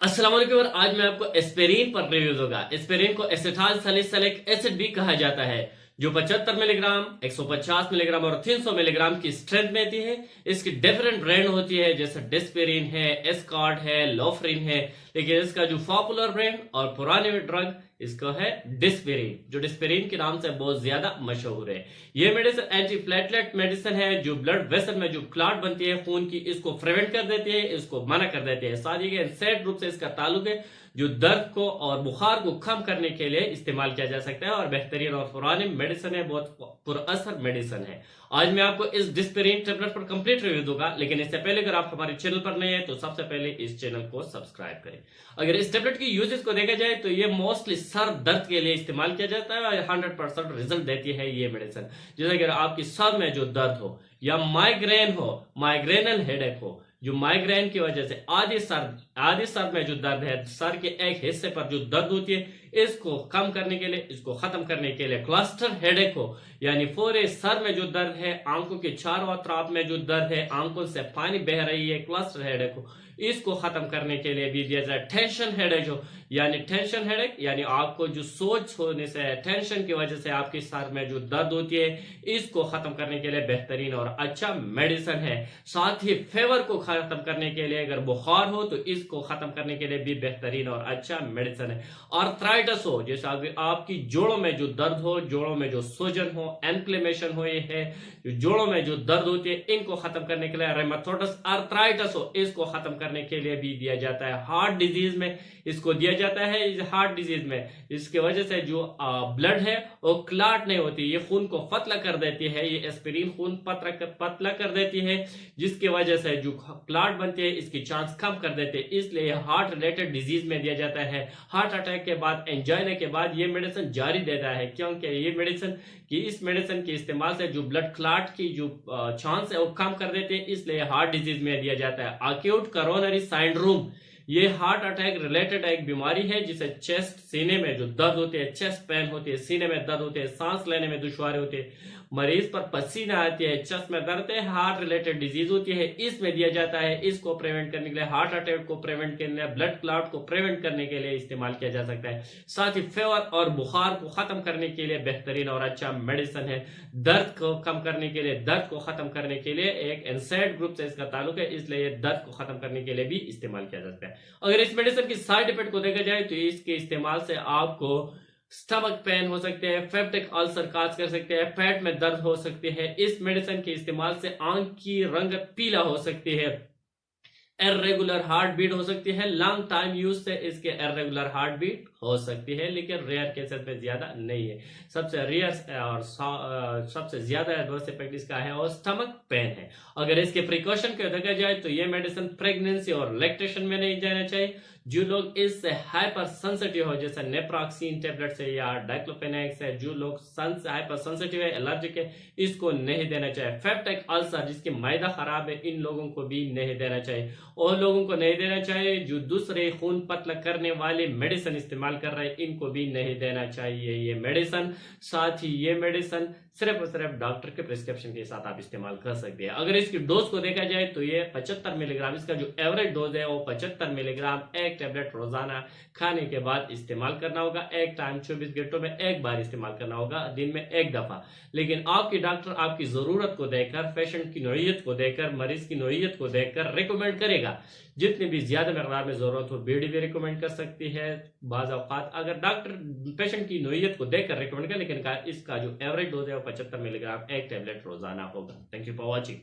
अस्सलाम वालेकुम और आज मैं आपको एस्पिरिन पर रिव्यू दूंगा। एस्पिरिन को एसिटाइल सैलिसिलिक एसिड भी कहा जाता है, जो 75 मिलीग्राम, 150 मिलीग्राम और 300 मिलीग्राम की स्ट्रेंथ में आती है। इसकी डिफरेंट ब्रांड होती है, जैसे डिस्पेरिन है, एस्कॉर्ड है, लोफ्रिन है। लेकिन इसका जो पॉपुलर ब्रांड और पुराने ड्रग इसका है डिस्पेरिन, जो डिस्पेरिन के नाम से बहुत ज्यादा मशहूर है। ये मेडिसिन एंटी प्लेटलेट मेडिसिन है, जो ब्लड वेसल में जो क्लॉट बनती है खून की, इसको प्रिवेंट कर देती है, इसको मना कर देती है। साथ ही सेट रूप से इसका ताल्लुक है जो दर्द को और बुखार को कम करने के लिए इस्तेमाल किया जा सकता है और बेहतरीन और पुरानी मेडिसिन है, बहुत पुरअसर मेडिसिन है। आज मैं आपको इस डिस्पेरिन टेबलेट पर कंप्लीट रिव्यू दूंगा, लेकिन इससे पहले अगर आप हमारे चैनल पर नए हैं तो सबसे पहले इस चैनल को सब्सक्राइब करें। अगर इस टेबलेट की यूजेस को देखा जाए तो ये मोस्टली सर दर्द के लिए इस्तेमाल किया जाता है और 100% रिजल्ट देती है ये मेडिसिन। जैसे अगर आपकी सर में जो दर्द हो या माइग्रेन हो, माइग्रेनल हेडेक हो, जो माइग्रेन की वजह से आधे सर में जो दर्द है, सर के एक हिस्से पर जो दर्द होती है, इसको कम करने के लिए, इसको खत्म करने के लिए, क्लस्टर हेडेक हो यानी पूरे सर में जो दर्द है, आंखों के चारों तरफ में जो दर्द है, आंखों से पानी बह रही है, क्लस्टर हेडेक हो, इसको खत्म करने के लिए भी दिया जाए। टेंशन हेडेक हो यानी आपको जो सोच होने से, टेंशन की वजह से आपके सर में जो दर्द होती है, इसको खत्म करने के लिए बेहतरीन और अच्छा मेडिसिन है। साथ ही फीवर को खत्म करने के लिए, अगर बुखार हो तो इसको खत्म करने के लिए भी बेहतरीन और अच्छा मेडिसिन है। आर्थराइटिस हो, जैसे अगर आपकी जोड़ों में जो दर्द हो, जोड़ों में जो सूजन हो, इन्फ्लेमेशन हो, ये है जोड़ों में जो दर्द होती है, इनको खत्म करने के लिए, रेमाटोइड आर्थराइटिस हो, इसको खत्म करने के लिए भी दिया जाता है। हार्ट डिजीज में इसको दिया जाता है। हार्ट डिजीज में इसकी वजह से जो ब्लड है वो क्लॉट नहीं होती, ये खून को पतला कर देती है। ये एस्पिरिन खून पतला कर देती है, जिसकी वजह से जो क्लॉट बनती है इसकी चांस कम कर देते हैं। इसलिए हार्ट रिलेटेड डिजीज में दिया जाता है। हार्ट अटैक के बाद, एंजाइना के बाद ये मेडिसिन जारी देता है, क्योंकि ये मेडिसिन इस मेडिसिन के इस्तेमाल से जो ब्लड क्लॉट की जो चांस है वो कम कर देते हैं, इसलिए हार्ट डिजीज में दिया जाता है। एक्यूट कोरोनरी सिंड्रोम, ये हार्ट अटैक रिलेटेड एक बीमारी है, जिसे चेस्ट, सीने में जो दर्द होते हैं, चेस्ट पेन होती है, सीने में दर्द होते हैं, सांस लेने में दुश्वारी होती है, मरीज पर पसीना आती है, चेस्ट में दर्द है, हार्ट रिलेटेड डिजीज होती है, इसमें दिया जाता है। इसको प्रिवेंट करने के लिए, हार्ट अटैक को प्रिवेंट करने के लिए, ब्लड क्लॉट को प्रिवेंट करने के लिए इस्तेमाल किया जा सकता है। साथ ही फीवर और बुखार को खत्म करने के लिए बेहतरीन और अच्छा मेडिसिन है। दर्द को कम करने के लिए, दर्द को खत्म करने के लिए एक एनसैड ग्रुप से इसका ताल्लुक है, इसलिए दर्द को खत्म करने के लिए भी इस्तेमाल किया जाता है। अगर इस मेडिसिन की साइड इफेक्ट को देखा जाए तो इसके इस्तेमाल से आपको स्टमक पेन हो सकते हैं, पेप्टिक अल्सर काज कर सकते हैं, पेट में दर्द हो सकते हैं। इस मेडिसिन के इस्तेमाल से आंख की रंग पीला हो सकती है, इरेगुलर हार्ट बीट हो सकती है। लॉन्ग टाइम यूज से इसके इरेगुलर हार्ट बीट हो सकती है, लेकिन रेयर केसेस में ज्यादा नहीं है। सबसे रेयर और सबसे ज्यादा एडवर्स इफेक्ट इसका है और स्टमक पेन है। अगर इसके प्रिकॉशन को देखा जाए तो ये मेडिसिन प्रेगनेंसी और लैक्टेशन में नहीं जाना चाहिए। जो लोग इससे हाइपर सेंसिटिव हो, जैसे नेप्रोक्सीन टेबलेट से या डाइक्लोफेनेक है, जो लोग हाइपर सेंसिटिव है, एलर्जिक है, इसको नहीं देना चाहिए। पेप्टिक अल्सर, जिसकी मैदा खराब है, इन लोगों को भी नहीं देना चाहिए। और लोगों को नहीं देना चाहिए जो दूसरे खून पतला करने वाले मेडिसिन इस्तेमाल कर रहे हैं, इनको भी नहीं देना चाहिए ये मेडिसिन। साथ ही ये मेडिसिन सिर्फ और सिर्फ डॉक्टर के प्रिस्क्रिप्शन के साथ आप इस्तेमाल कर सकते हैं। अगर इसकी डोज को देखा जाए तो ये 75 मिलीग्राम, इसका जो एवरेज डोज है वो 75 मिलीग्राम एक टेबलेट रोजाना खाने के बाद इस्तेमाल करना होगा। एक टाइम 24 घंटों में एक बार इस्तेमाल करना होगा, दिन में एक दफा। लेकिन आपकी डॉक्टर आपकी जरूरत को देखकर, पेशेंट की नौइयत को देखकर, मरीज की नौइयत को देखकर रिकमेंड करेगा। जितनी भी ज्यादा मकदार में जरूरत हो बीडी भी रिकमेंड कर सकती है। बाज़ औक़ात अगर डॉक्टर पेशेंट की नौइयत को देखकर रिकमेंड कर, लेकिन इसका जो एवरेज डोज है वो 75 मिलीग्राम एक टेबलेट रोजाना होगा। Thank you for watching.